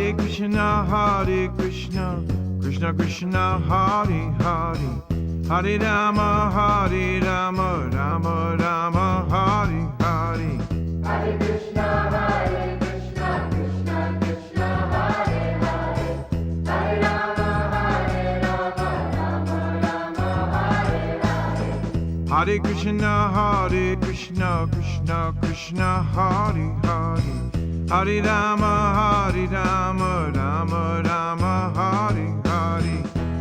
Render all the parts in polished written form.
Hare Krishna, Krishna Krishna, Hare Hare, Hare Rama, Rama Rama, Hare Hare. Hare Krishna, Krishna Krishna, Hare Hare, Hare Rama, Rama Rama, Hare Hare. Hare Krishna, Krishna Krishna, Hare Hare, Hare Rama, Rama Rama, Hare Hare.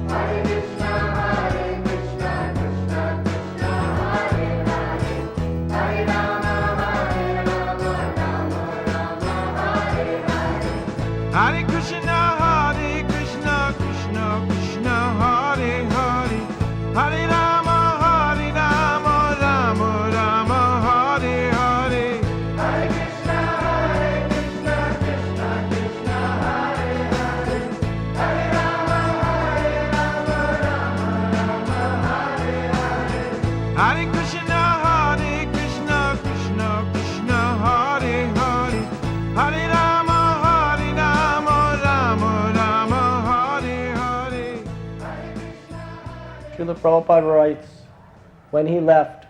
Hare Krishna, Krishna Krishna, Hare Hare, Hare Rama, Rama Hare Hare. Hare Krishna, Krishna Krishna, Hare Hare, Hare Rama, Rama Rama, Hare Hare. Hare Krishna, Krishna Krishna, Hare Hare, Hare Rama, Rama Hare Hare. Hare Krishna, Krishna Krishna, Hare Hare, Hare Rama, Rama Rama, Hare Hare. Srila Prabhupada writes, when he left,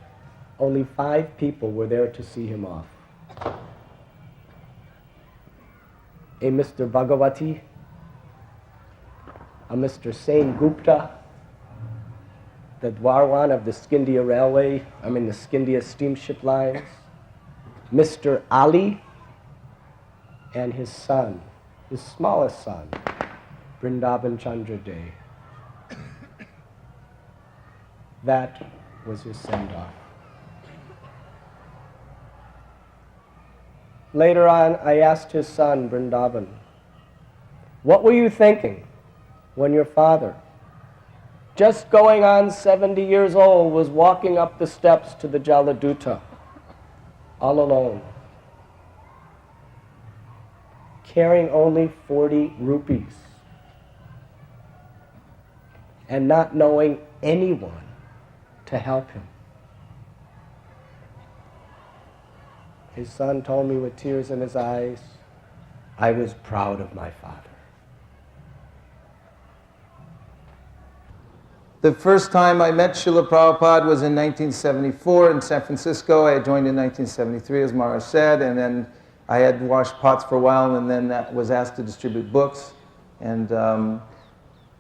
only 5 people were there to see him off. A Mr. Bhagavati, a Mr. Sain Gupta, the Dwarwan of the Scindia Railway, the Scindia steamship lines, Mr. Ali, and his son, his smallest son, Vrndavan Chandra Day. That was his send-off. Later on, I asked his son, Vrndavan, what were you thinking when your father, just going on 70 years old, was walking up the steps to the Jaladuta, all alone, carrying only 40 rupees, and not knowing anyone to help him? His son told me with tears in his eyes, I was proud of my father. The first time I met Srila Prabhupada was in 1974 in San Francisco. I had joined in 1973, as Maharaj said, and then I had washed pots for a while, and then was asked to distribute books. And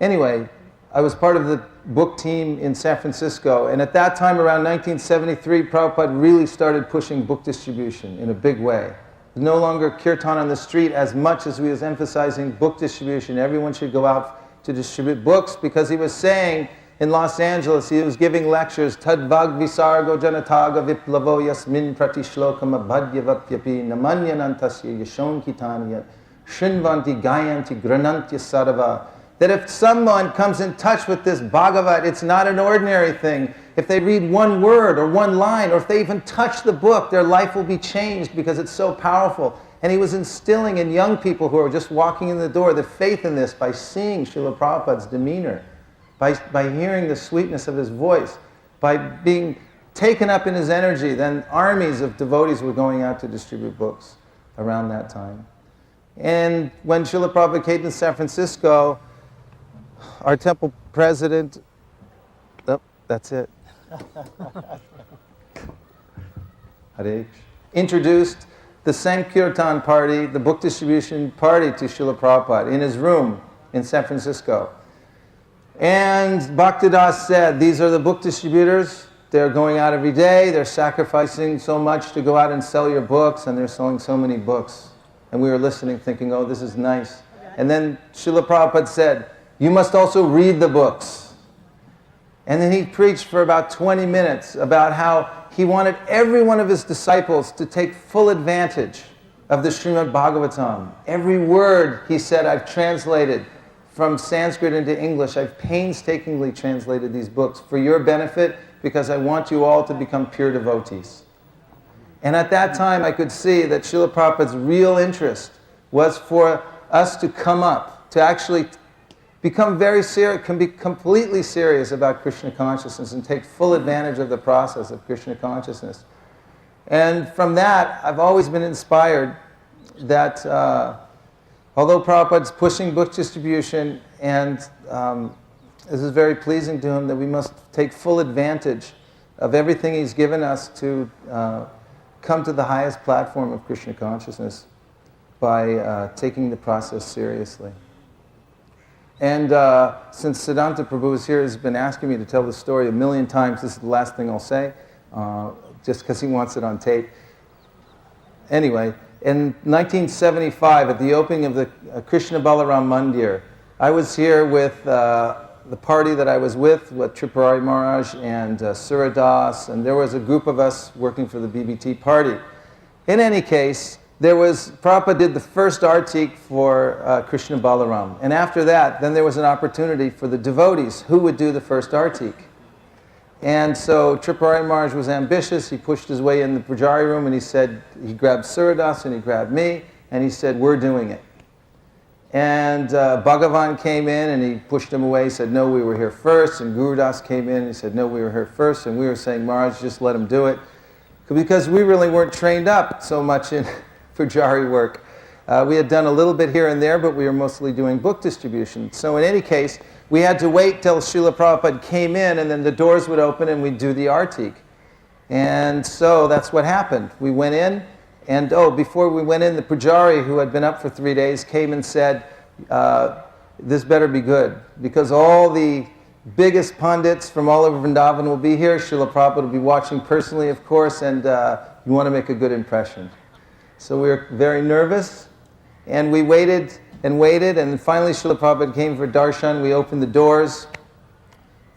anyway, I was part of the book team in San Francisco, and at that time, around 1973, Prabhupada really started pushing book distribution in a big way. No longer kirtan on the street as much as he was emphasizing book distribution. Everyone should go out to distribute books, because he was saying in Los Angeles, he was giving lectures, Tadvag Visargo Janataga Viplavo Yasmin Pratishlokam Abhadyavapyapi Namanyanantasya Yashon Kitanya Shinvanti Gayanti Granantya Sarava. That if someone comes in touch with this Bhagavat, it's not an ordinary thing. If they read one word or one line, or if they even touch the book, their life will be changed because it's so powerful. And he was instilling in young people who are just walking in the door the faith in this by seeing Srila Prabhupada's demeanor, by hearing the sweetness of his voice, by being taken up in his energy. Then armies of devotees were going out to distribute books around that time. And when Srila Prabhupada came to San Francisco, our temple president, oh, that's it, introduced the Sankirtan party, the book distribution party, to Srila Prabhupada in his room in San Francisco. And Bhaktidas said, these are the book distributors. They're going out every day. They're sacrificing so much to go out and sell your books, and they're selling so many books. And we were listening, thinking, oh, this is nice. And then Srila Prabhupada said, you must also read the books. And then he preached for about 20 minutes about how he wanted every one of his disciples to take full advantage of the Srimad Bhagavatam. Every word, he said, I've translated from Sanskrit into English. I've painstakingly translated these books for your benefit, because I want you all to become pure devotees. And at that time, I could see that Srila Prabhupada's real interest was for us to come up, to actually become very serious, can be completely serious about Krishna consciousness and take full advantage of the process of Krishna consciousness. And from that, I've always been inspired that although Prabhupada's pushing book distribution, and this is very pleasing to him, that we must take full advantage of everything he's given us to come to the highest platform of Krishna consciousness by taking the process seriously. And since Siddhanta Prabhu is here, has been asking me to tell the story a million times, this is the last thing I'll say, just because he wants it on tape. Anyway, in 1975, at the opening of the Krishna Balaram Mandir, I was here with the party that I was with Tripurari Maharaj and Suradas, and there was a group of us working for the BBT party. In any case, Prabhupada did the first artik for Krishna Balaram, and after that, then there was an opportunity for the devotees who would do the first artik. And so Tripurari Maharaj was ambitious. He pushed his way in the Pujari room, and he grabbed Suradas and he grabbed me, and he said, "We're doing it." And Bhagavan came in and he pushed him away. He said, "No, we were here first." And Gurudas came in and he said, "No, we were here first." And we were saying, "Maharaj, just let him do it." Because we really weren't trained up so much in Pujari work. We had done a little bit here and there, but we were mostly doing book distribution. So in any case, we had to wait till Srila Prabhupada came in, and then the doors would open and we'd do the artik. And so that's what happened. We went in. And before we went in, the Pujari, who had been up for 3 days, came and said, "This better be good, because all the biggest pundits from all over Vrndavan will be here. Srila Prabhupada will be watching personally, of course, and you want to make a good impression." So we were very nervous, and we waited, and finally Srila Prabhupada came for darshan. We opened the doors,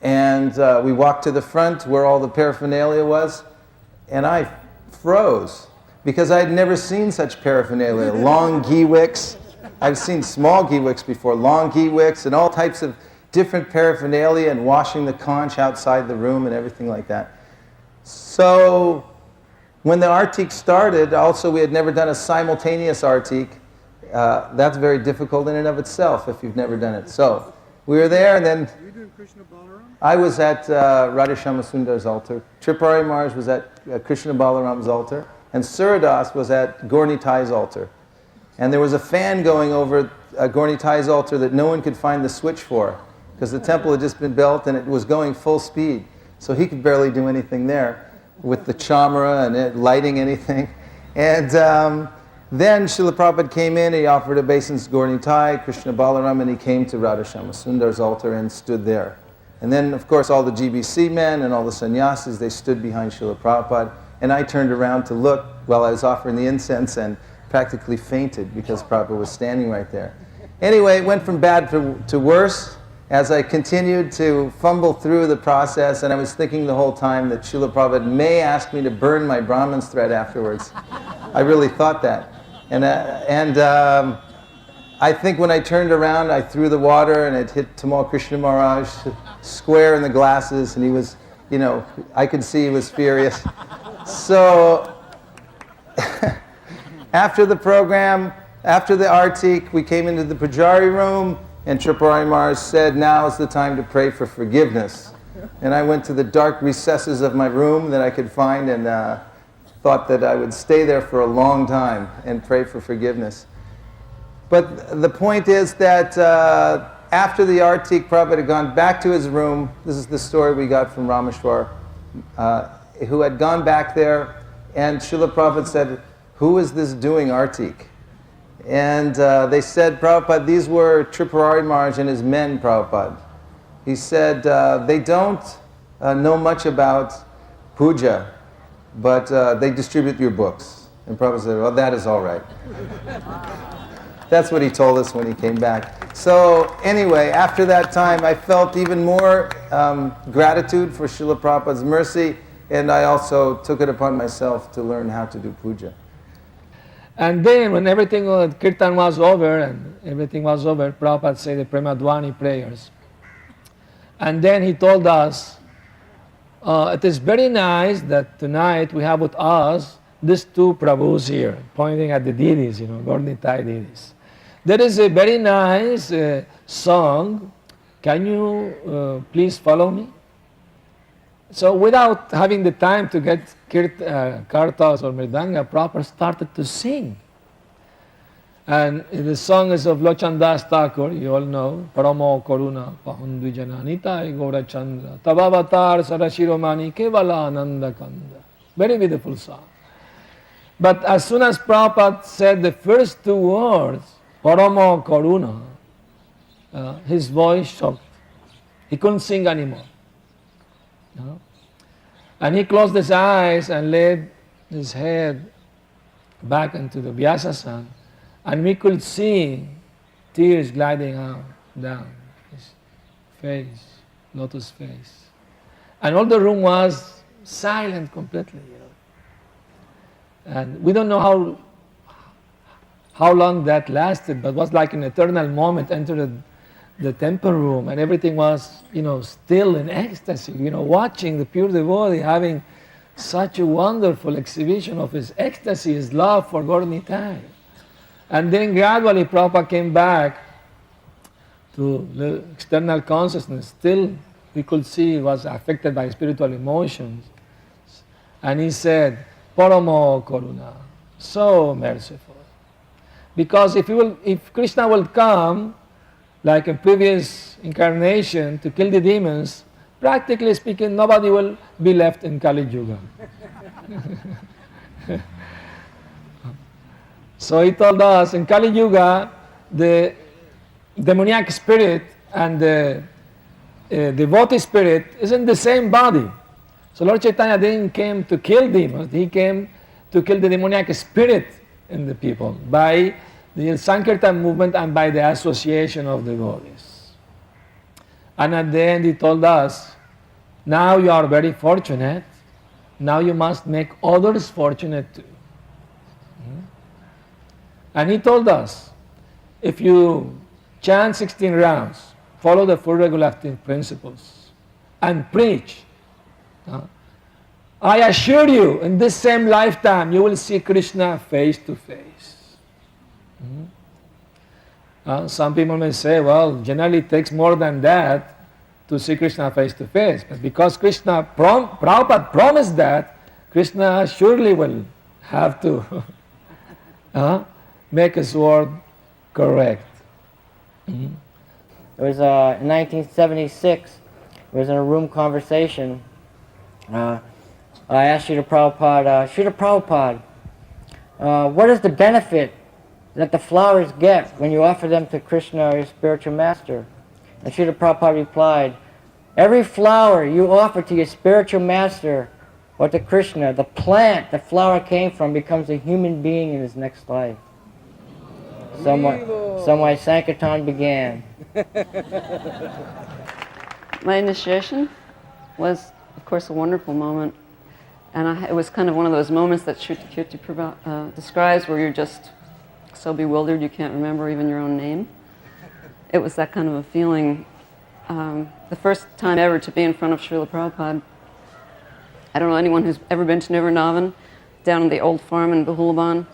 and we walked to the front where all the paraphernalia was, and I froze. Because I had never seen such paraphernalia. Long ghee wicks. I've seen small ghee wicks before. Long ghee wicks and all types of different paraphernalia, and washing the conch outside the room and everything like that. So when the artik started, also we had never done a simultaneous artik. That's very difficult in and of itself if you've never done it. So we were there, and then Were you doing Krishna Balaram? I was at Radhashama Sundar's altar. Tripurari Maharaj was at Krishna Balaram's altar. And Suradas was at Gaur-Nitai's altar. And there was a fan going over Gaur-Nitai's altar that no one could find the switch for, because the temple had just been built and it was going full speed. So he could barely do anything there with the chamara and it lighting anything. And then Srila Prabhupada came in, he offered obeisance to Gaur-Nitai, Krishna Balaram, and he came to Radhashama Sundar's altar and stood there. And then, of course, all the GBC men and all the sannyasis, they stood behind Srila Prabhupada. And I turned around to look while I was offering the incense and practically fainted because Prabhupada was standing right there. Anyway, it went from bad to worse as I continued to fumble through the process, and I was thinking the whole time that Srila Prabhupada may ask me to burn my Brahman's thread afterwards. I really thought that. And I think when I turned around, I threw the water and it hit Tamal Krishna Maharaj square in the glasses, and he was, I could see he was furious. So, after the program, after the artik, we came into the Pujari room, and Tripurari Maharaj said, "Now is the time to pray for forgiveness." And I went to the dark recesses of my room that I could find, and thought that I would stay there for a long time and pray for forgiveness. But the point is that after the artik, Prabhupada had gone back to his room. This is the story we got from Rameshwar. Who had gone back there, and Srila Prabhupada said, "Who is this doing artik?" And they said, "Prabhupada, these were Tripurari Maharaj and his men, Prabhupada." He said, "They don't know much about puja, but they distribute your books." And Prabhupada said, "Well, that is all right." That's what he told us when he came back. So anyway, after that time, I felt even more gratitude for Srila Prabhupada's mercy. And I also took it upon myself to learn how to do puja. And then when everything, kirtan was over and everything was over, Prabhupada said the Premadwani prayers. And then he told us, it is very nice that tonight we have with us these two Prabhus here, pointing at the deities, Gaur-Nitai deities. There is a very nice song. Can you please follow me? So without having the time to get kartas or mridanga, Prabhupada started to sing. And the song is of Lochandas Thakur, you all know, Paramo Karuna Pahundvijana Nitai Gaura Chandra Tabavatar Sarashiromani Kevala Ananda Kanda. Very beautiful song. But as soon as Prabhupada said the first two words, Paramo Karuna, his voice shocked. He couldn't sing anymore. You know? And he closed his eyes and laid his head back into the Vyasasana, and we could see tears gliding out, down his face, lotus face. And all the room was silent completely. You know? And we don't know how long that lasted, but it was like an eternal moment. Entered the temple room, and everything was, you know, still in ecstasy. You know, watching the pure devotee having such a wonderful exhibition of his ecstasy, his love for Gaur Nitai. And then gradually Prabhupada came back to the external consciousness. Still, we could see he was affected by spiritual emotions. And he said, Paramo Karuna, so merciful. Because if Krishna will come, like in previous incarnation, to kill the demons, practically speaking, nobody will be left in Kali Yuga. So he told us, in Kali Yuga, the demoniac spirit and the devotee spirit is in the same body. So Lord Chaitanya didn't came to kill demons, he came to kill the demoniac spirit in the people by the Sankirtan movement and by the association of devotees. And at the end he told us, now you are very fortunate, now you must make others fortunate too. And he told us, if you chant 16 rounds, follow the four regulative principles, and preach, I assure you, in this same lifetime, you will see Krishna face to face. Some people may say, well, generally it takes more than that to see Krishna face to face. But because Prabhupada promised that, Krishna surely will have to make his word correct. It was in 1976, it was in a room conversation. I asked Srila Prabhupada, what is the benefit that the flowers get when you offer them to Krishna or your spiritual master? And Srila Prabhupada replied, every flower you offer to your spiritual master or to Krishna, the plant the flower came from becomes a human being in his next life. So my Sankirtan began. My initiation was, of course, a wonderful moment. And it was kind of one of those moments that Shruti describes where you're just so bewildered you can't remember even your own name. It was that kind of a feeling. The first time ever to be in front of Srila Prabhupada. I don't know anyone who's ever been to Vrndavan, down in the old farm in Vrndavan.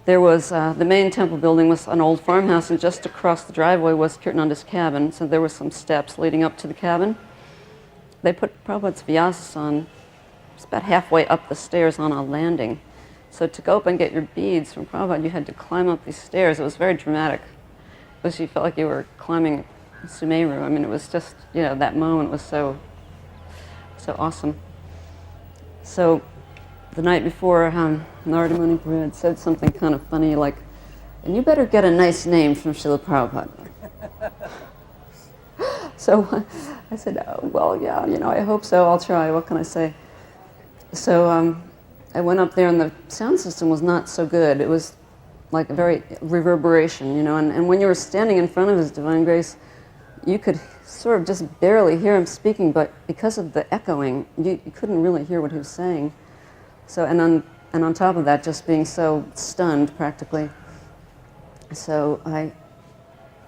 There was, the main temple building was an old farmhouse, and just across the driveway was Kirtananda's cabin, so there were some steps leading up to the cabin. They put Prabhupada's Vyasasana, it's about halfway up the stairs on a landing. So to go up and get your beads from Prabhupada, you had to climb up these stairs. It was very dramatic, because you felt like you were climbing Sumeru. I mean, it was just, you know, that moment was so awesome. So the night before, Narada Muni had said something kind of funny like, and you better get a nice name from Srila Prabhupada. So I said, oh, well, yeah, you know, I hope so, I'll try, what can I say? So I went up there and the sound system was not so good. It was like a very reverberation, you know, and when you were standing in front of His Divine Grace, you could sort of just barely hear him speaking, but because of the echoing, you couldn't really hear what he was saying. So, and on top of that, just being so stunned, practically. So I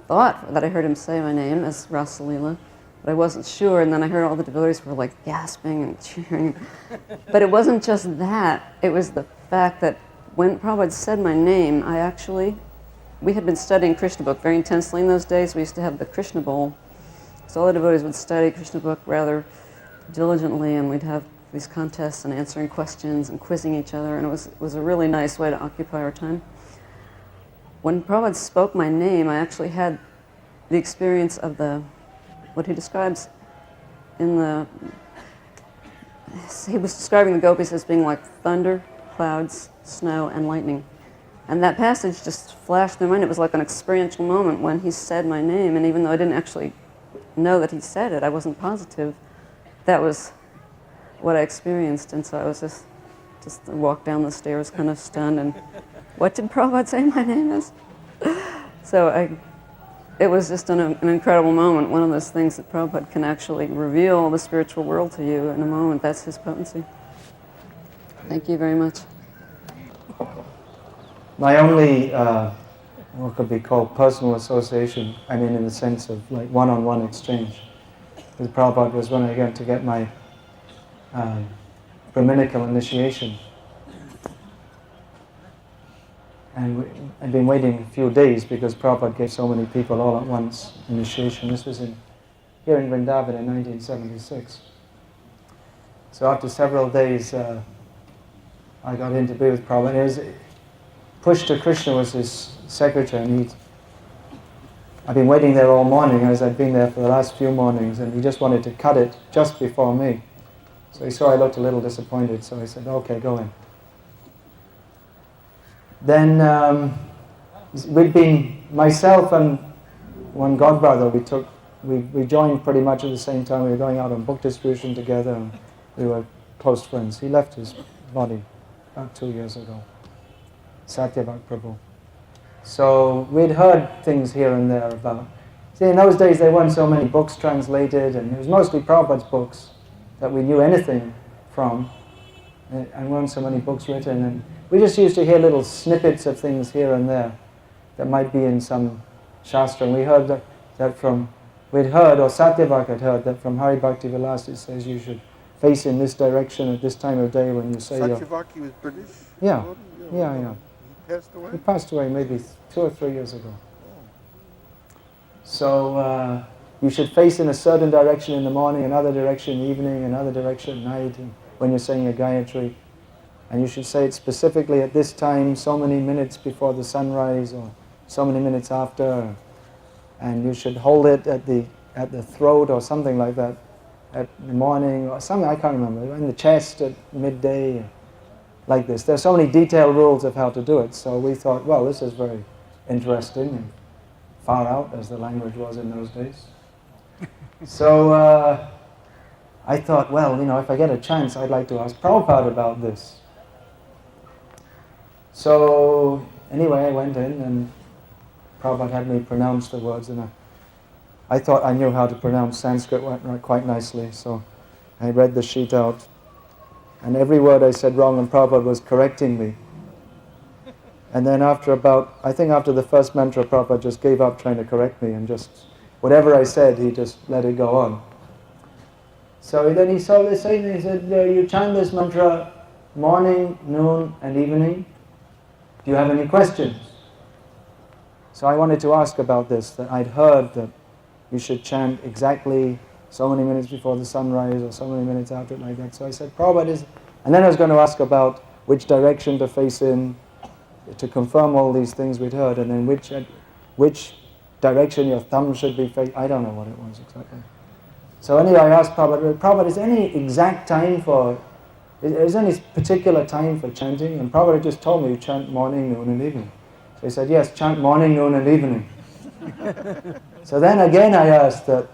thought that I heard him say my name as Rasalila, but I wasn't sure, and then I heard all the devotees were like gasping and cheering. But it wasn't just that, it was the fact that when Prabhupada said my name, we had been studying Krishna book very intensely in those days. We used to have the Krishna bowl. So all the devotees would study Krishna book rather diligently, and we'd have these contests and answering questions and quizzing each other, and it was a really nice way to occupy our time. when Prabhupada spoke my name, I actually had the experience of what he describes in he was describing the gopis as being like thunder, clouds, snow, and lightning. And that passage just flashed through my mind. It was like an experiential moment when he said my name, and even though I didn't actually know that he said it, I wasn't positive, that was what I experienced. And so I was just walked down the stairs kind of stunned, and what did Prabhupada say my name is? So it was just an incredible moment, one of those things that Prabhupada can actually reveal the spiritual world to you in a moment. That's his potency. Thank you very much. My only, what could be called personal association, I mean in the sense of like one-on-one exchange with Prabhupada, was when I got to get my Brahminical initiation. And I'd been waiting a few days because Prabhupada gave so many people all at once initiation. This was here in Vrndavan in 1976. So after several days, I got in to be with Prabhupada. Pushta Krishna was his secretary, and I'd been waiting there all morning, as I'd been there for the last few mornings, and he just wanted to cut it just before me. So he saw I looked a little disappointed, so he said, okay, go in. Then we'd been, myself and one godbrother, we joined pretty much at the same time. We were going out on book distribution together, and we were close friends. He left his body about 2 years ago, Satyavak Prabhu. So we'd heard things here and there about, see, in those days there weren't so many books translated, and it was mostly Prabhupada's books that we knew anything from, and weren't so many books written. And we just used to hear little snippets of things here and there that might be in some shastra. And we heard we'd heard, or Satyavak had heard, that from Hari Bhakti Vilas it says you should face in this direction at this time of day when you say your... Satyavak, he was British? Yeah. He passed away? He passed away maybe 2 or 3 years ago. So you should face in a certain direction in the morning, another direction in the evening, another direction at night, and when you're saying a Gayatri. And you should say it specifically at this time, so many minutes before the sunrise, or so many minutes after. And you should hold it at the throat or something like that at the morning, or something, I can't remember, in the chest at midday, like this. There's so many detailed rules of how to do it. So we thought, well, this is very interesting and far out, as the language was in those days. So I thought, well, if I get a chance, I'd like to ask Prabhupada about this. So anyway, I went in, and Prabhupada had me pronounce the words, and I thought I knew how to pronounce Sanskrit quite nicely, so I read the sheet out, and every word I said wrong, and Prabhupada was correcting me. And then after the first mantra, Prabhupada just gave up trying to correct me, and just, whatever I said, he just let it go on. So then he saw this saying, he said, you chant this mantra morning, noon, and evening. Do you have any questions? So I wanted to ask about this, that I'd heard that you should chant exactly so many minutes before the sunrise, or so many minutes after it, like that. So I said, Prabhupada is... And then I was going to ask about which direction to face in, to confirm all these things we'd heard, and then which direction your thumb should be facing. I don't know what it was exactly. So anyway, I asked Prabhupada, is there any exact time is there any particular time for chanting? And Prabhupada just told me you chant morning, noon, and evening. So he said, yes, chant morning, noon, and evening. So then again I asked that,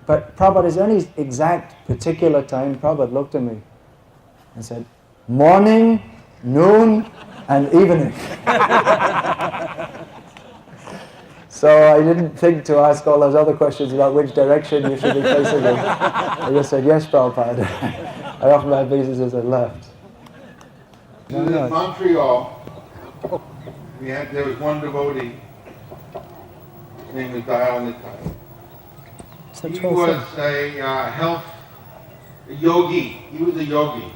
but Prabhupada, is there any exact particular time? Prabhupada looked at me and said, morning, noon, and evening. So I didn't think to ask all those other questions about which direction you should be facing in. I just said, yes, Prabhupada. I offered my obeisances and left. In Montreal, there was one devotee. His name was Dayal Nitai. He was a yogi. He was a yogi.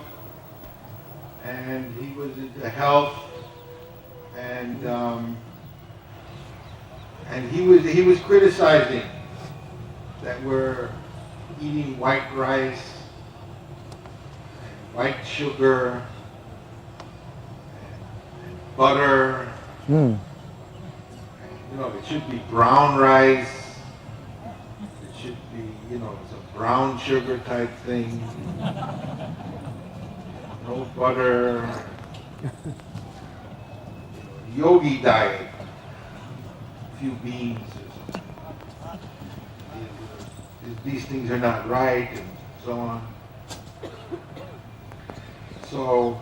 And he was into health, and he was criticizing that we're eating white rice, and white sugar, and butter, it should be brown rice. It should be, it's a brown sugar type thing. No butter. Yogi diet. A few beans or something. These things are not right, and so on. So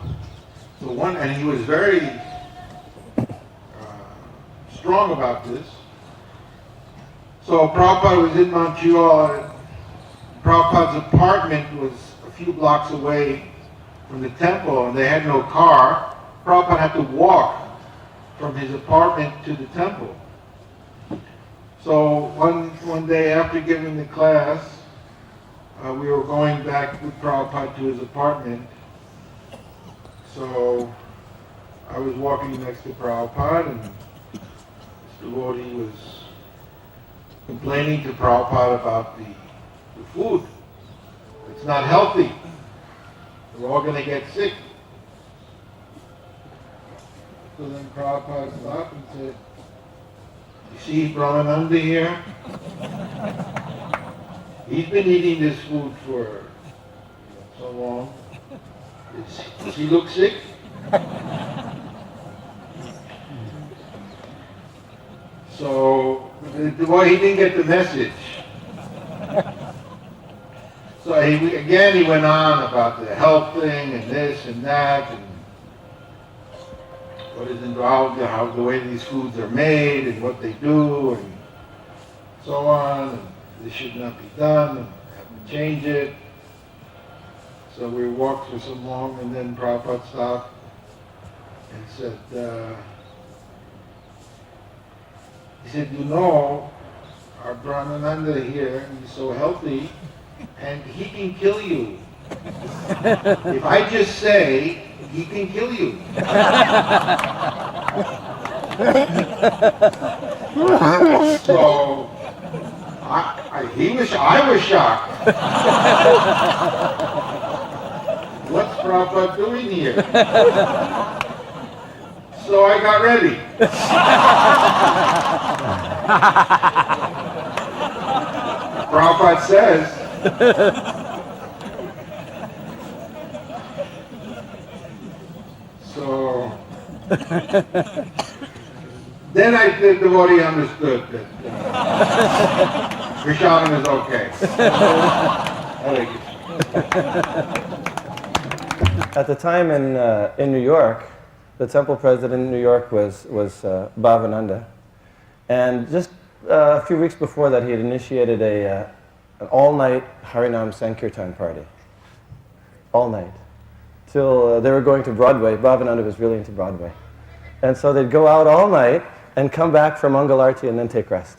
and he was very strong about this. So Prabhupada was in Montreal, and Prabhupada's apartment was a few blocks away from the temple, and they had no car. Prabhupada had to walk from his apartment to the temple. So one day after giving the class, we were going back with Prabhupada to his apartment. So I was walking next to Prabhupada, and this devotee was complaining to Prabhupada about the food. It's not healthy. We're all going to get sick. So then Prabhupada stopped and said, "You see Brahmananda here? He's been eating this food for so long. Does he look sick?" So he didn't get the message. So he went on about the health thing and this and that and what is involved, how the way these foods are made and what they do and so on. And this should not be done and have to change it. So we walked for so long, and then Prabhupada stopped and said, our Brahmananda here, he's so healthy, and he can kill you. If I just say, he can kill you. So I was shocked. What's Prabhupada doing here? So I got ready. Prabhupada says, so then the devotee understood that Prasadam is okay. At the time in New York, the temple president in New York was Bhavananda. And just a few weeks before that, he had initiated an all-night Harinam Sankirtan party. All night. Till they were going to Broadway. Bhavananda was really into Broadway. And so they'd go out all night and come back for Mangalarti and then take rest.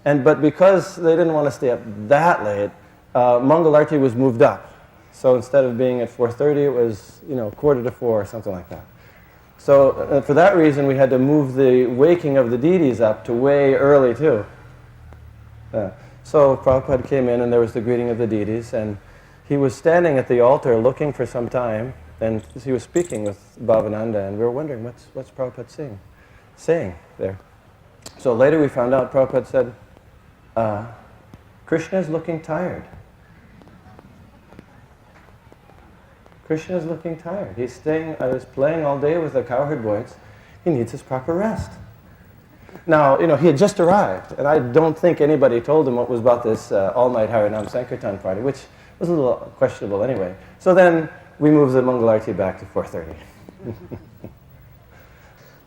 But because they didn't want to stay up that late, Mangalarti was moved up. So instead of being at 4:30, it was 3:45 or something like that. So for that reason, we had to move the waking of the deities up to way early too. So Prabhupada came in, and there was the greeting of the deities, and he was standing at the altar looking for some time, and he was speaking with Bhavananda, and we were wondering what's Prabhupada saying there. So later we found out Prabhupada said, Krishna is looking tired. Krishna is looking tired. He's playing all day with the cowherd boys. He needs his proper rest. Now, he had just arrived, and I don't think anybody told him what was about this all-night Harinam Sankirtan party, which was a little questionable anyway. So then we moved the Mangalarti back to 4:30.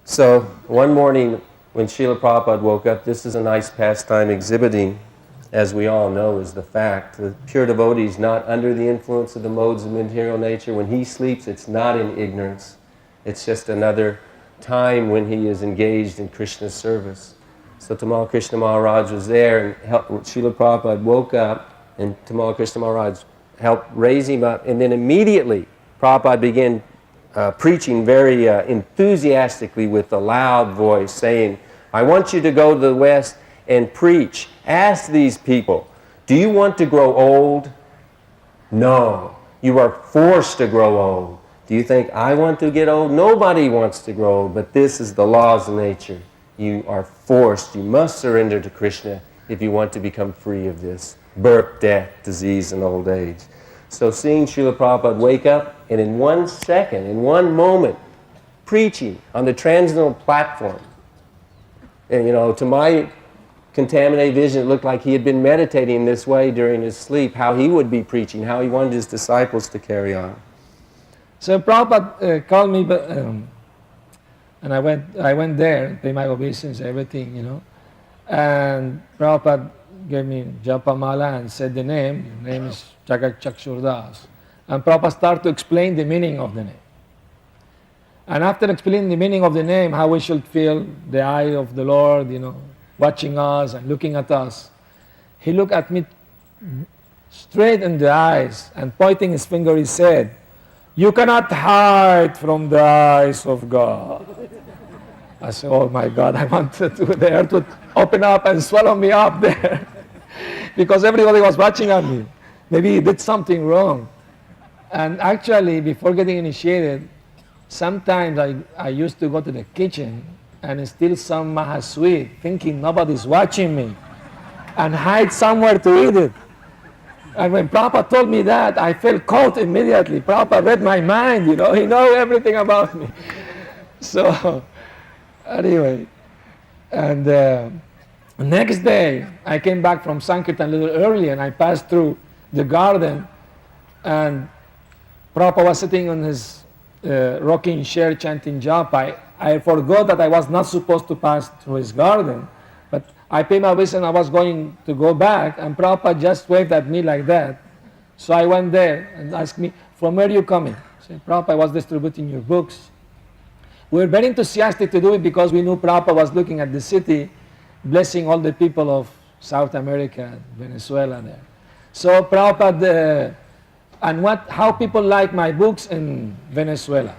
So one morning when Srila Prabhupada woke up, this is a nice pastime exhibiting, as we all know, is the fact. The pure devotee is not under the influence of the modes of material nature. When he sleeps, it's not in ignorance. It's just another time when he is engaged in Krishna's service. So Tamal Krishna Maharaj was there, and Srila Prabhupada woke up, and Tamal Krishna Maharaj helped raise him up, and then immediately Prabhupada began preaching very enthusiastically with a loud voice, saying, I want you to go to the West and preach. Ask these people, do you want to grow old? No. You are forced to grow old. Do you think I want to get old? Nobody wants to grow old, but this is the laws of nature. You are forced, you must surrender to Krishna if you want to become free of this birth, death, disease, and old age. So seeing Srila Prabhupada wake up and in 1 second, in 1 moment, preaching on the transcendental platform, and to my contaminated vision, it looked like he had been meditating this way during his sleep, how he would be preaching, how he wanted his disciples to carry on. So Prabhupada called me, and I went there, pay my obeisance, everything, And Prabhupada gave me Japamala and said the name. The name is Jagat Chakshurdas. And Prabhupada started to explain the meaning of the name. And after explaining the meaning of the name, how we should feel the eye of the Lord, watching us and looking at us, he looked at me straight in the eyes and pointing his finger, he said, "You cannot hide from the eyes of God." I said, "Oh my God, I wanted the earth to open up and swallow me up there." Because everybody was watching at me. Maybe he did something wrong. And actually, before getting initiated, sometimes I used to go to the kitchen and steal some mahasweet, thinking nobody's watching me, and hide somewhere to eat it. And when Prabhupada told me that, I felt caught immediately. Prabhupada read my mind, he knows everything about me. So, anyway, and next day, I came back from Sankirtan a little early, and I passed through the garden, and Prabhupada was sitting on his rocking chair chanting japa. I forgot that I was not supposed to pass through his garden, but I paid my visit and I was going to go back, and Prabhupada just waved at me like that. So I went there and asked me, "From where are you coming?" I said, "Prabhupada, I was distributing your books." We were very enthusiastic to do it because we knew Prabhupada was looking at the city, blessing all the people of South America, Venezuela there. So Prabhupada, and how people like my books in Venezuela.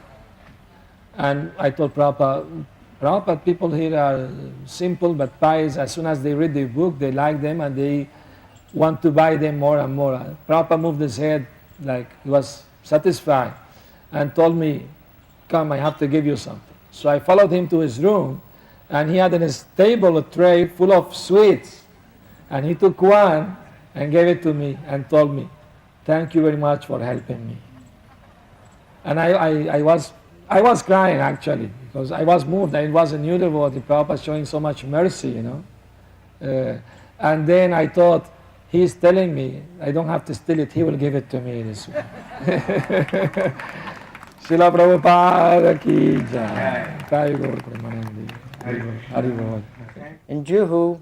And I told Prabhupada, people here are simple but pious. As soon as they read the book, they like them and they want to buy them more and more. Prabhupada moved his head like he was satisfied and told me, "Come, I have to give you something." So I followed him to his room, and he had on his table a tray full of sweets. And he took one and gave it to me and told me, "Thank you very much for helping me." And I was crying actually, because I was moved. I was a new devotee, Prabhupada showing so much mercy, And then I thought, he's telling me I don't have to steal it, he will give it to me this way. Srila Prabhupada ki jai. Jai Guru Premanandi. Hari Bol. In Juhu,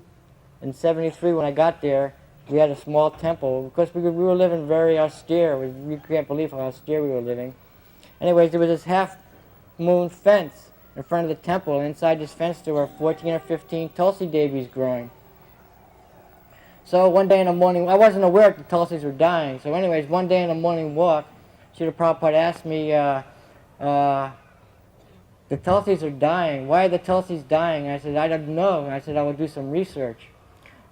in 73, when I got there, we had a small temple because we were living very austere. We can't believe how austere we were living. Anyways, there was this half-moon fence in front of the temple. Inside this fence, there were 14 or 15 Tulsi Devis growing. So one day in the morning, I wasn't aware that the Tulsis were dying. So anyways, one day in the morning walk, Srila Prabhupada asked me, "The Tulsis are dying. Why are the Tulsis dying?" I said, "I don't know." I said, "I will do some research."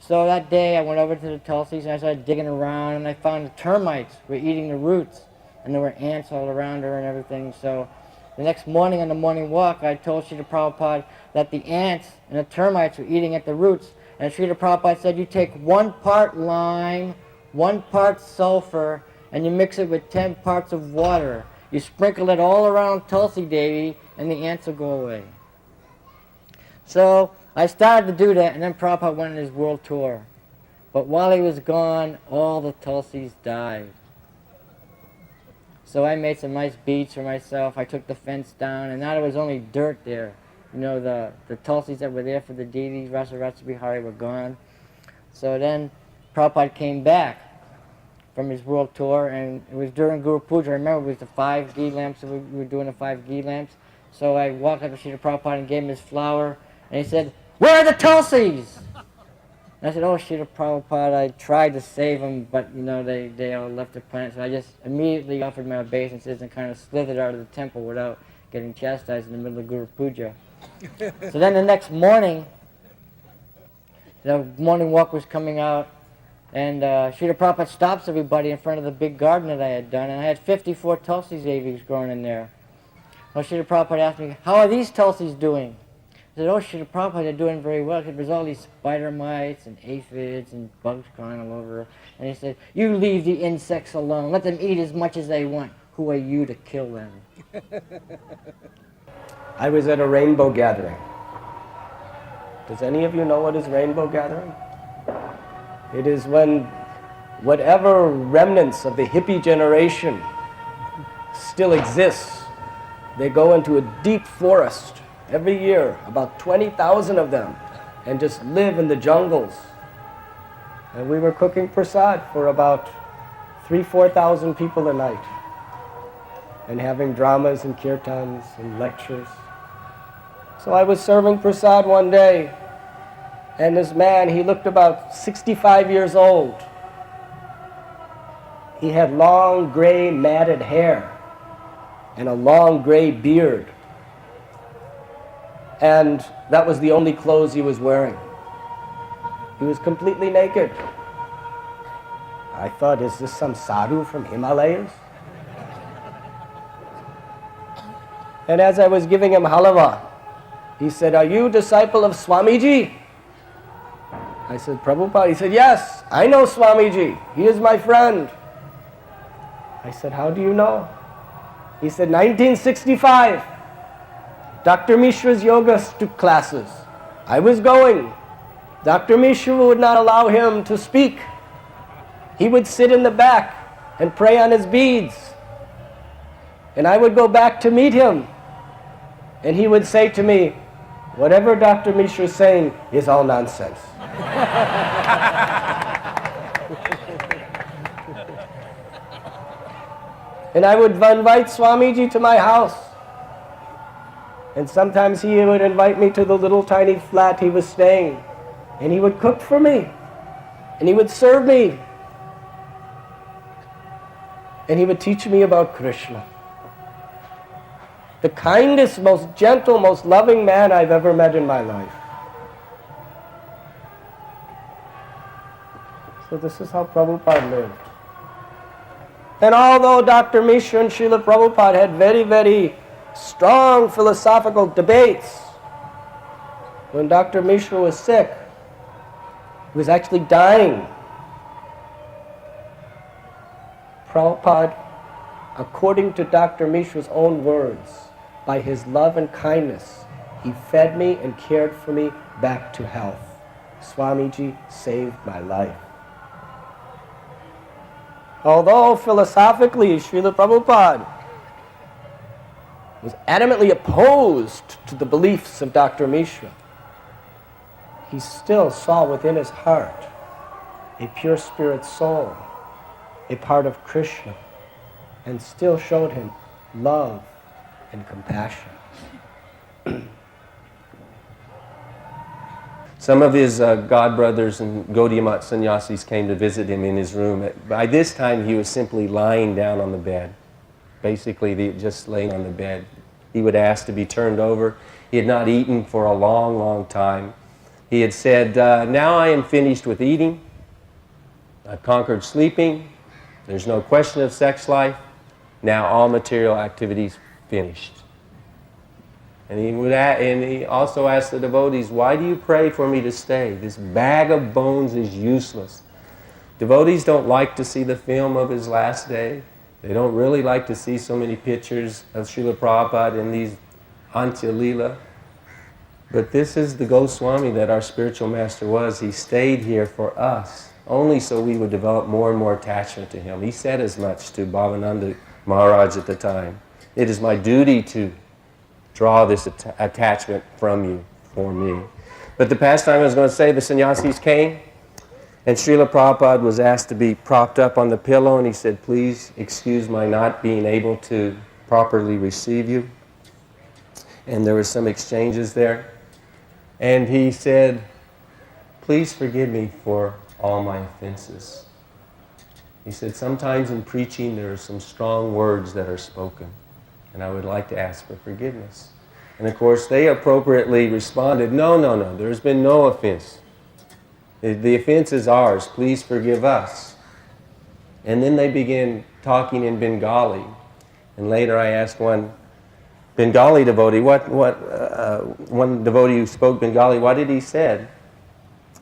So that day I went over to the Tulsis and I started digging around, and I found the termites were eating the roots, and there were ants all around her and everything. So the next morning on the morning walk, I told Srila Prabhupada that the ants and the termites were eating at the roots. And Srila Prabhupada said, "You take 1 part lime, 1 part sulfur, and you mix it with 10 parts of water. You sprinkle it all around Tulsi Devi, and the ants will go away." So I started to do that, and then Prabhupada went on his world tour. But while he was gone, all the Tulsis died. So I made some nice beads for myself. I took the fence down, and now there was only dirt there. The Tulsis that were there for the deities, Rasa Rasa Bihari, were gone. So then Prabhupada came back from his world tour, and it was during Guru Puja. I remember it was the 5 ghee lamps, we were doing the 5 ghee lamps. So I walked up to Srila Prabhupada and gave him his flower, and he said, "Where are the Tulsis?" And I said, "Oh, Srila Prabhupada, I tried to save them, but they all left the planet." So I just immediately offered my obeisances and kind of slithered out of the temple without getting chastised in the middle of Guru Puja. So then the next morning, the morning walk was coming out, and Srila Prabhupada stops everybody in front of the big garden that I had done, and I had 54 Tulsi Devis growing in there. Well, Srila Prabhupada asked me, "How are these Tulsis doing?" I said, oh, Srila Prabhupada, they're doing very well. There's all these spider mites and aphids and bugs crawling all over. And he said, you leave the insects alone. Let them eat as much as they want. Who are you to kill them? I was at a rainbow gathering. Does any of you know what is rainbow gathering? It is when whatever remnants of the hippie generation still exists, they go into a deep forest every year, about 20,000 of them, and just live in the jungles. And we were cooking prasad for about 3,000-4,000 people a night, and having dramas and kirtans and lectures. So I was serving prasad one day, and this man, he looked about 65 years old. He had long gray matted hair and a long gray beard. And that was the only clothes he was wearing. He was completely naked. I thought, is this some sadhu from Himalayas? And as I was giving him halava, he said, are you a disciple of Swamiji? I said, Prabhupada. He said, yes, I know Swamiji. He is my friend. I said, how do you know? He said, 1965, Dr. Mishra's yoga classes. I was going. Dr. Mishra would not allow him to speak. He would sit in the back and pray on his beads. And I would go back to meet him. And he would say to me, whatever Dr. Mishra is saying is all nonsense. And I would invite Swamiji to my house. And sometimes he would invite me to the little tiny flat he was staying. And he would cook for me. And he would serve me. And he would teach me about Krishna. The kindest, most gentle, most loving man I've ever met in my life. So this is how Prabhupada lived. And although Dr. Mishra and Srila Prabhupada had very, very strong philosophical debates, when Dr. Mishra was sick, he was actually dying, Prabhupada, according to Dr. Mishra's own words, by his love and kindness, he fed me and cared for me back to health. Swamiji saved my life. Although philosophically Srila Prabhupada was adamantly opposed to the beliefs of Dr. Mishra, he still saw within his heart a pure spirit soul, a part of Krishna, and still showed him love and compassion. Some of his god brothers and Gaudiya Mat sannyasis came to visit him in his room. By this time, he was simply lying down on the bed, basically just laying on the bed. He would ask to be turned over. He had not eaten for a long, long time. He had said, now I am finished with eating. I've conquered sleeping. There's no question of sex life. Now all material activities finished. And he also asked the devotees, why do you pray for me to stay? This bag of bones is useless. Devotees don't like to see the film of his last day. They don't really like to see so many pictures of Srila Prabhupada in these Antya Leela. But this is the Goswami that our spiritual master was. He stayed here for us, only so we would develop more and more attachment to him. He said as much to Bhavananda Maharaj at the time. It is my duty to draw this attachment from you, for me. But the past time I was going to say, the sannyasis came, and Srila Prabhupada was asked to be propped up on the pillow, and he said, please excuse my not being able to properly receive you. And there were some exchanges there. And he said, please forgive me for all my offenses. He said, sometimes in preaching there are some strong words that are spoken, and I would like to ask for forgiveness. And of course, they appropriately responded, no, no, no, there's been no offense. The offense is ours, please forgive us. And then they began talking in Bengali. And later I asked one Bengali devotee, one devotee who spoke Bengali, what did he say?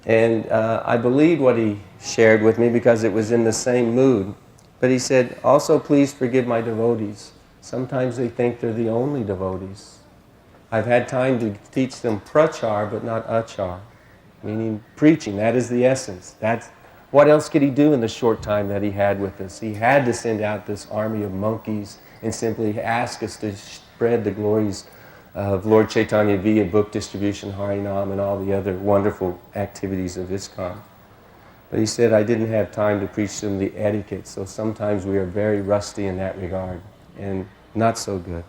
And I believed what he shared with me because it was in the same mood. But he said, also please forgive my devotees. Sometimes they think they're the only devotees. I've had time to teach them prachar, but not achar, meaning preaching. That is the essence. What else could he do in the short time that he had with us? He had to send out this army of monkeys and simply ask us to spread the glories of Lord Chaitanya via book distribution, Harinam, and all the other wonderful activities of ISKCON. But he said, I didn't have time to preach them the etiquette, so sometimes we are very rusty in that regard, and not so good.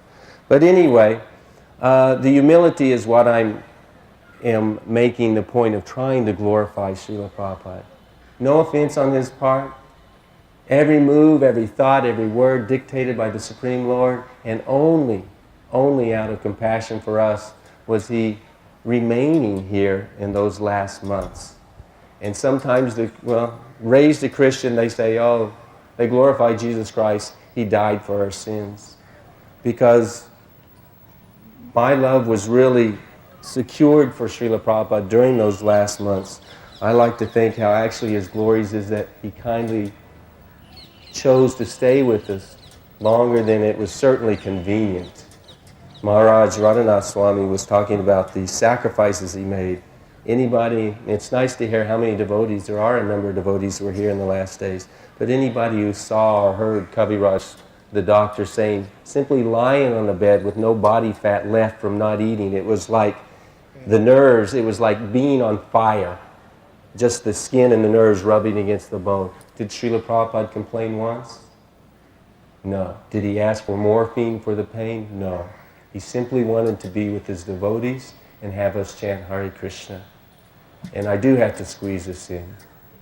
But anyway, the humility is what I am making the point of trying to glorify Srila Prabhupada. No offense on his part. Every move, every thought, every word dictated by the Supreme Lord, and only out of compassion for us was he remaining here in those last months. And sometimes, raised a Christian, they say, oh, they glorify Jesus Christ, he died for our sins. Because my love was really secured for Srila Prabhupada during those last months. I like to think how actually his glories is that he kindly chose to stay with us longer than it was certainly convenient. Maharaj Radhanath Swami was talking about the sacrifices he made. Anybody, it's nice to hear how many devotees, there are a number of devotees who were here in the last days, but anybody who saw or heard Kaviraj, the doctor, saying, simply lying on the bed with no body fat left from not eating, it was like the nerves, it was like being on fire. Just the skin and the nerves rubbing against the bone. Did Srila Prabhupada complain once? No. Did he ask for morphine for the pain? No. He simply wanted to be with his devotees and have us chant Hare Krishna. And I do have to squeeze this in.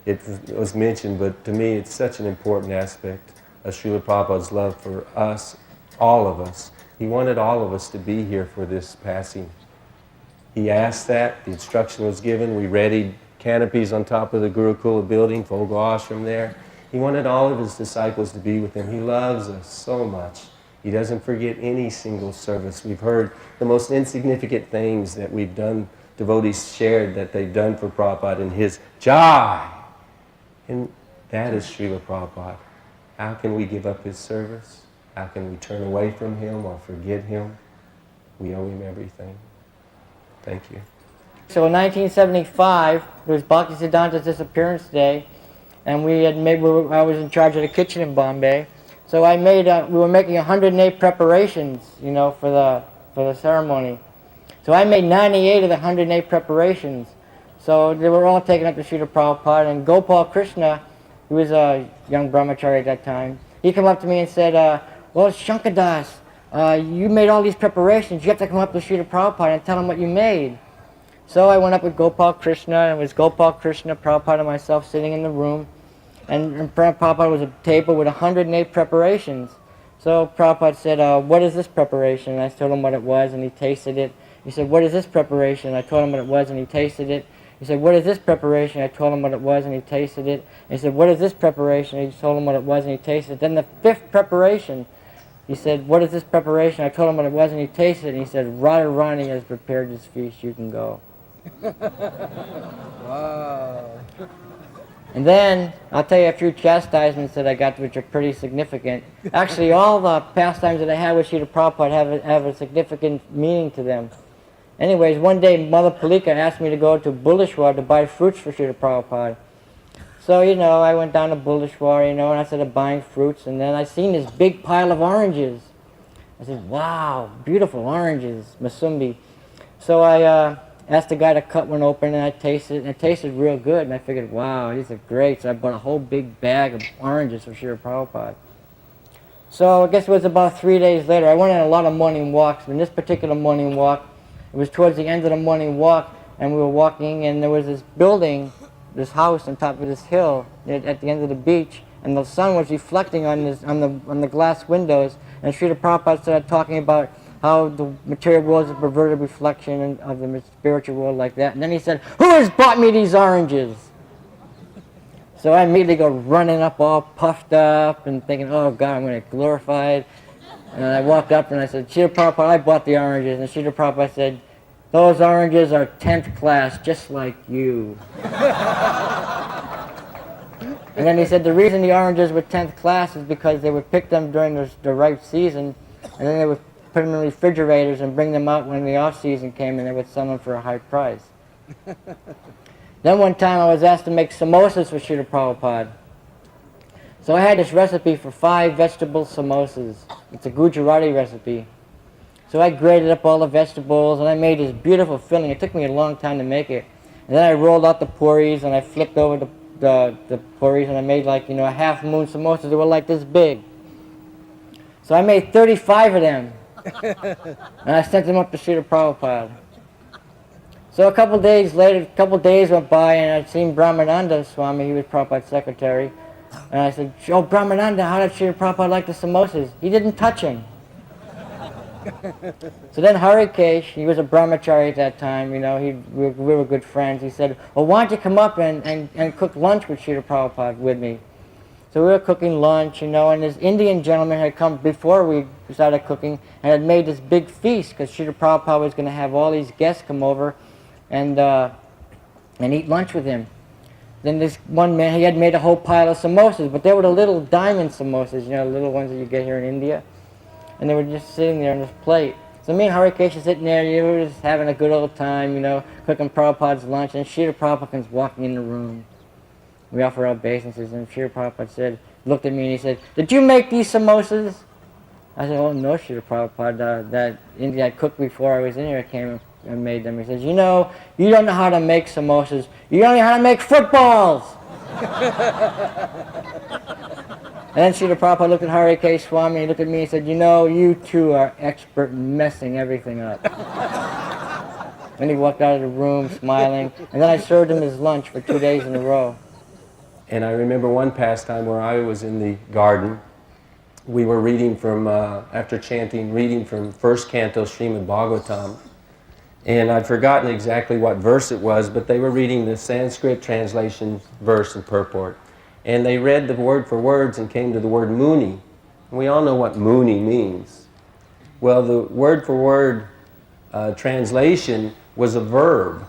It was mentioned, but to me it's such an important aspect of Srila Prabhupada's love for us, all of us. He wanted all of us to be here for this passing. He asked that, the instruction was given, we readied canopies on top of the Gurukula building, Voga Ashram there. He wanted all of his disciples to be with him. He loves us so much. He doesn't forget any single service. We've heard the most insignificant things that we've done, devotees shared that they've done for Prabhupada in his Jai. And that is Srila Prabhupada. How can we give up his service? How can we turn away from him or forget him? We owe him everything. Thank you. So in 1975, it was Bhaktisiddhanta's Disappearance Day, and I was in charge of the kitchen in Bombay. So we were making 108 preparations, for the ceremony. So I made 98 of the 108 preparations. So they were all taken up to Srila Prabhupada, and Gopal Krishna, who was a young brahmachari at that time, he came up to me and said, well, Shankadas, you made all these preparations. You have to come up to Srila Prabhupada and tell him what you made. So I went up with Gopal Krishna, and it was Gopal Krishna, Prabhupada, and myself sitting in the room. And in front of Prabhupada was a table with 108 preparations. So Prabhupada said, what is this preparation? And I told him what it was, and he tasted it. He said, what is this preparation? I told him what it was, and he tasted it. He said, what is this preparation? I told him what it was, and he tasted it. And he said, what is this preparation? I told him what it was, and he tasted it. Then the fifth preparation, he said, what is this preparation? I told him what it was, and he tasted it. And he said, Radharani has prepared this feast. You can go. Wow. And then, I'll tell you a few chastisements that I got, which are pretty significant. Actually, all the pastimes that I had with Srila Prabhupada have a significant meaning to them. Anyways, one day, Mother Palika asked me to go to Buleshwar to buy fruits for Srila Prabhupada. So, I went down to Buleshwar, and I started buying fruits, and then I seen this big pile of oranges. I said, wow, beautiful oranges, Masumbi. So I asked the guy to cut one open, and I tasted it, and it tasted real good, and I figured, wow, these are great. So I bought a whole big bag of oranges for Srila Prabhupada. So I guess it was about 3 days later. I went on a lot of morning walks, and this particular morning walk, it was towards the end of the morning walk, and we were walking, and there was this building, this house on top of this hill at the end of the beach, and the sun was reflecting on the glass windows, and Srila Prabhupada started talking about how the material world is a perverted reflection of the spiritual world like that. And then he said, who has bought me these oranges? So I immediately go running up all puffed up and thinking, oh God, I'm going to get glorified. And I walked up and I said, Srila Prabhupada, I bought the oranges. And Srila Prabhupada said, those oranges are 10th class, just like you. And then he said the reason the oranges were 10th class is because they would pick them during the ripe season, and then they would put them in refrigerators and bring them out when the off season came, and they would sell them for a high price. Then one time I was asked to make samosas for Srila Prabhupada. So I had this recipe for 5 vegetable samosas. It's a Gujarati recipe. So I grated up all the vegetables and I made this beautiful filling. It took me a long time to make it. And then I rolled out the puris and I flipped over the puris and I made like, a half moon samosas. They were like this big. So I made 35 of them. And I sent them up to Srila Prabhupada. So a couple days went by and I'd seen Brahmananda Swami. He was Prabhupada's secretary. And I said, oh, Brahmananda, how did Srila Prabhupada like the samosas? He didn't touch him. So then Harikesh, he was a brahmachari at that time, we were good friends. He said, well, why don't you come up and cook lunch with Srila Prabhupada with me? So we were cooking lunch, and this Indian gentleman had come before we started cooking and had made this big feast because Srila Prabhupada was going to have all these guests come over and eat lunch with him. Then this one man, he had made a whole pile of samosas, but they were the little diamond samosas, the little ones that you get here in India. And they were just sitting there on this plate. So me and Harikesh are sitting there, we were just having a good old time, cooking Prabhupada's lunch, and Srila Prabhupada comes walking in the room. We offer our obeisances, and Srila Prabhupada looked at me and he said, did you make these samosas? I said, oh no, Srila Prabhupada, that India I cooked before I was in here came and made them. He says, you don't know how to make samosas, you don't know how to make footballs! And then Srila Prabhupada looked at Harikesh Swami, he looked at me and said, you two are expert in messing everything up. Then he walked out of the room smiling, and then I served him his lunch for 2 days in a row. And I remember one pastime where I was in the garden. We were reading from, after chanting, reading from first canto Srimad Bhagavatam. And I'd forgotten exactly what verse it was, but they were reading the Sanskrit translation verse and purport. And they read the word for words and came to the word Muni. And we all know what Muni means. Well, the word for word translation was a verb.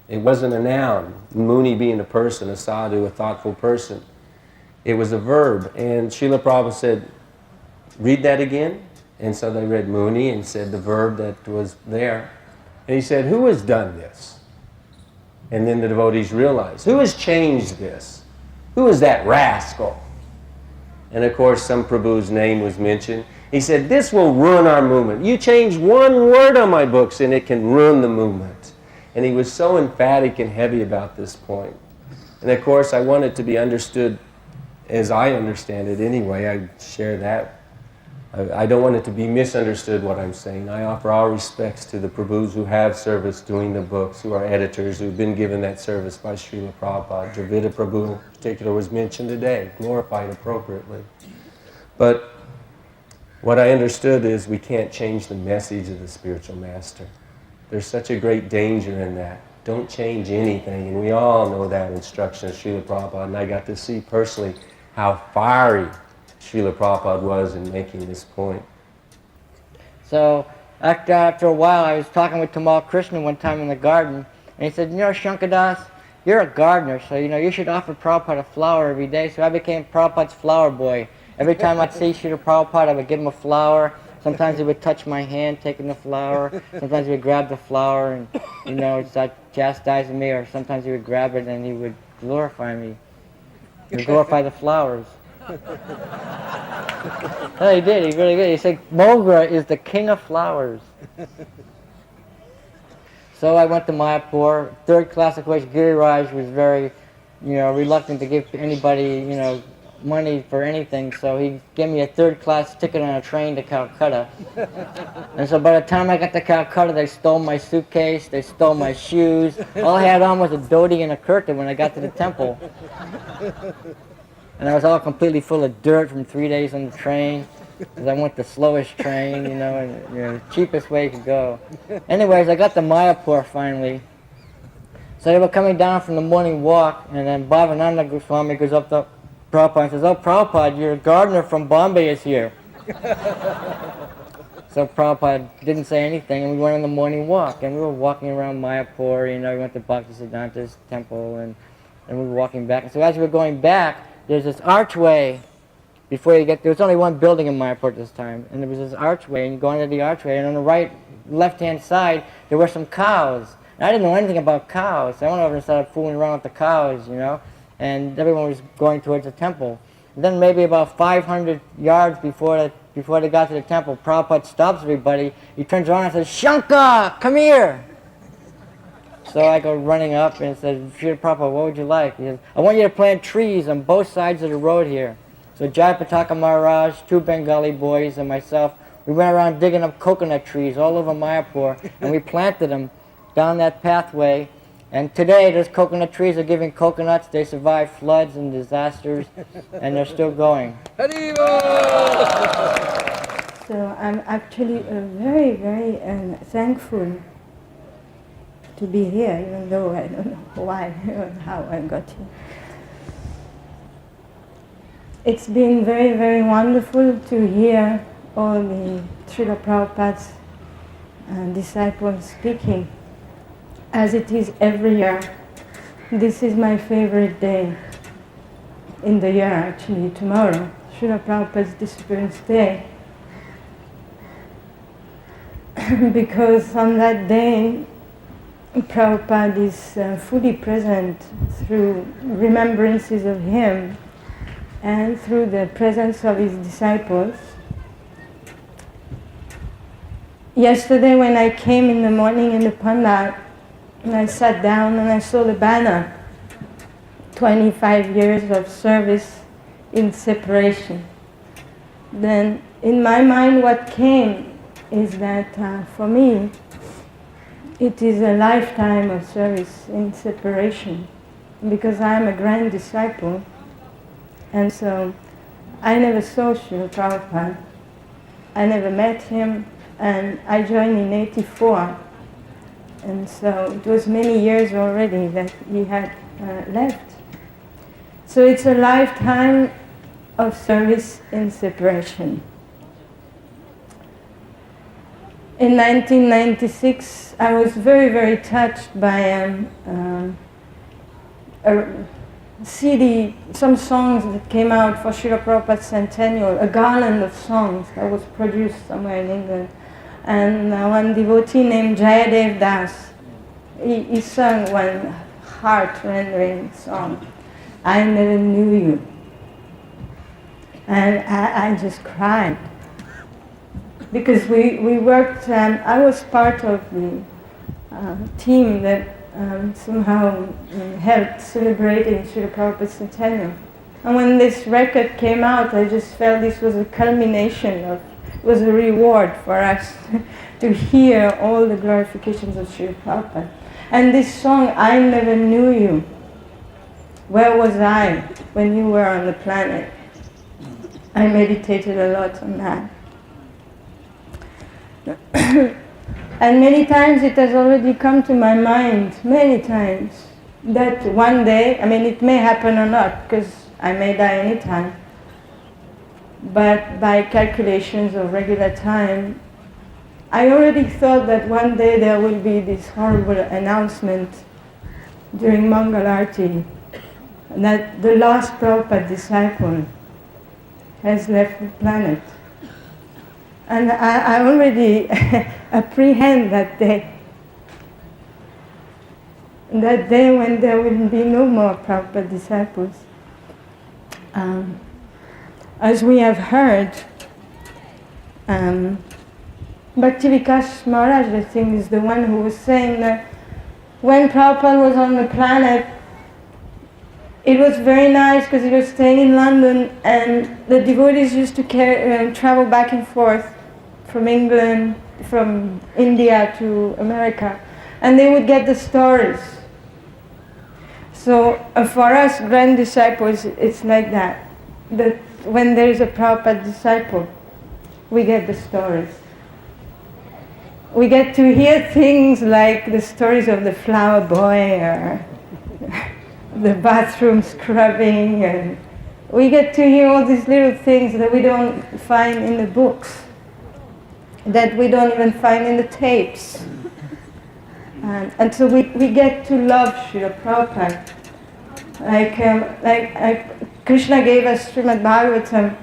It wasn't a noun. Muni being a person, a sadhu, a thoughtful person. It was a verb. And Srila Prabhupada said, read that again. And so they read Muni and said the verb that was there. And he said, who has done this? And then the devotees realized, who has changed this? Who is that rascal? And of course, some Prabhu's name was mentioned. He said, this will ruin our movement. You change one word on my books and it can ruin the movement. And he was so emphatic and heavy about this point. And of course, I want it to be understood as I understand it anyway. I share that. I don't want it to be misunderstood what I'm saying. I offer all respects to the Prabhus who have service doing the books, who are editors, who've been given that service by Srila Prabhupada. Dravida Prabhu in particular was mentioned today, glorified appropriately. But what I understood is we can't change the message of the spiritual master. There's such a great danger in that. Don't change anything, and we all know that instruction of Srila Prabhupada, and I got to see personally how fiery Srila Prabhupada was in making this point. So after a while, I was talking with Tamal Krishna one time in the garden, and he said, Shankadas, you're a gardener, so you should offer Prabhupada a flower every day. So I became Prabhupada's flower boy. Every time I'd see Srila Prabhupada, I would give him a flower. Sometimes he would touch my hand taking the flower. Sometimes he would grab the flower and, start chastising me, or sometimes he would grab it and he would glorify me. He would glorify the flowers. No, he did. He really did. He said, Mogra is the king of flowers. So I went to Mayapur. Third class, of course, Giriraj was very, reluctant to give anybody, money for anything. So he gave me a third class ticket on a train to Calcutta. And so by the time I got to Calcutta, they stole my suitcase. They stole my shoes. All I had on was a dhoti and a kurta when I got to the temple. And I was all completely full of dirt from 3 days on the train, because I went the slowest train, and the cheapest way you could go. Anyways, I got to Mayapur finally. So they were coming down from the morning walk, and then Bhavananda Goswami goes up to Prabhupada and says, oh, Prabhupada, your gardener from Bombay is here. So Prabhupada didn't say anything, and we went on the morning walk, and we were walking around Mayapur, you know, we went to Bhaktisiddhanta's temple, and we were walking back. And so as we were going back, there's this archway before you get, there was only one building in Mayapur at this time, and there was this archway, and you go under the archway, and on the left-hand side, there were some cows. And I didn't know anything about cows, so I went over and started fooling around with the cows, you know, and everyone was going towards the temple. And then maybe about 500 yards before they got to the temple, Prabhupada stops everybody. He turns around and says, "Shankar, come here!" So I go running up and said, "Srila Prabhupada, what would you like?" He says, "I want you to plant trees on both sides of the road here." So Jayapataka Maharaj, 2 Bengali boys, and myself, we went around digging up coconut trees all over Mayapur, and we planted them down that pathway. And today, those coconut trees are giving coconuts. They survive floods and disasters, and they're still going. So I'm actually very, very thankful to be here, even though I don't know why or how I got here. It's been very, very wonderful to hear all the Srila Prabhupada's disciples speaking, as it is every year. This is my favorite day in the year, actually, tomorrow, Srila Prabhupada's Disappearance Day. Because on that day, Prabhupada is fully present through remembrances of him and through the presence of his disciples. Yesterday when I came in the morning in the Pandal, and I sat down and I saw the banner, 25 years of service in separation. Then in my mind what came is that for me, it is a lifetime of service in separation, because I am a grand disciple, and so I never saw Srila Prabhupada. I never met him, and I joined in '84, and so it was many years already that he had left. So it's a lifetime of service in separation. In 1996, I was very, very touched by a CD, some songs that came out for Srila Prabhupada's centennial, a garland of songs that was produced somewhere in England. And one devotee named Jayadev Das, he sang one heart-rendering song, "I Never Knew You." And I just cried. Because we worked, I was part of the team that somehow helped celebrating Srila Prabhupada's centennial. And when this record came out, I just felt this was a culmination of, it was a reward for us to hear all the glorifications of Srila Prabhupada. And this song, "I Never Knew You," where was I when you were on the planet? I meditated a lot on that. And many times it has already come to my mind, many times, that one day, I mean it may happen or not, because I may die anytime, but by calculations of regular time, I already thought that one day there will be this horrible announcement during Mangal Arati that the last Prabhupada disciple has left the planet. And I already apprehend that day when there will be no more Prabhupada disciples. As we have heard, Bhakti-Vikas Maharaj, I think, is the one who was saying that when Prabhupada was on the planet, it was very nice because he was staying in London, and the devotees used to travel back and forth from England, from India to America, and they would get the stories. So for us grand disciples, it's like that when there is a Prabhupada disciple, we get the stories. We get to hear things like the stories of the flower boy or the bathroom scrubbing, and we get to hear all these little things that we don't find in the books, that we don't even find in the tapes. And so we get to love Srila Prabhupada. Krishna gave us Srimad Bhagavatam,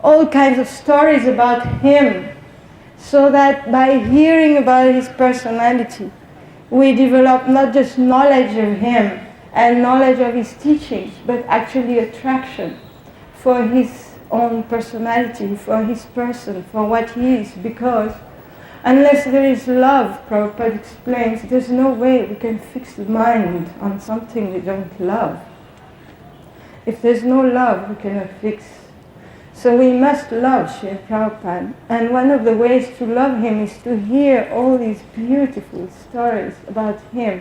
all kinds of stories about him, so that by hearing about his personality, we develop not just knowledge of him and knowledge of his teachings, but actually attraction for his own personality, for his person, for what he is, because unless there is love, Prabhupada explains, there's no way we can fix the mind on something we don't love. If there's no love, we cannot fix. So we must love Srila Prabhupada. And one of the ways to love him is to hear all these beautiful stories about him.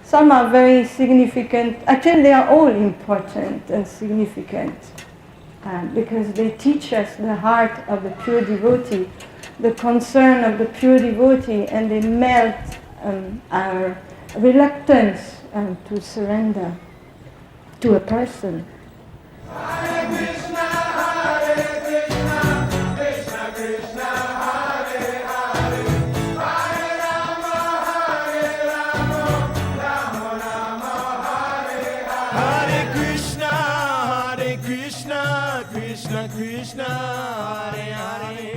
Some are very significant. Actually, they are all important and significant because they teach us the heart of the pure devotee, the concern of the pure devotee, and they melt our reluctance to surrender to a person. Hare Krishna, Hare Krishna, Krishna Krishna, Hare Hare, Hare Rama, Rama Rama, Hare Hare. Hare Krishna, Krishna Krishna, Hare Hare.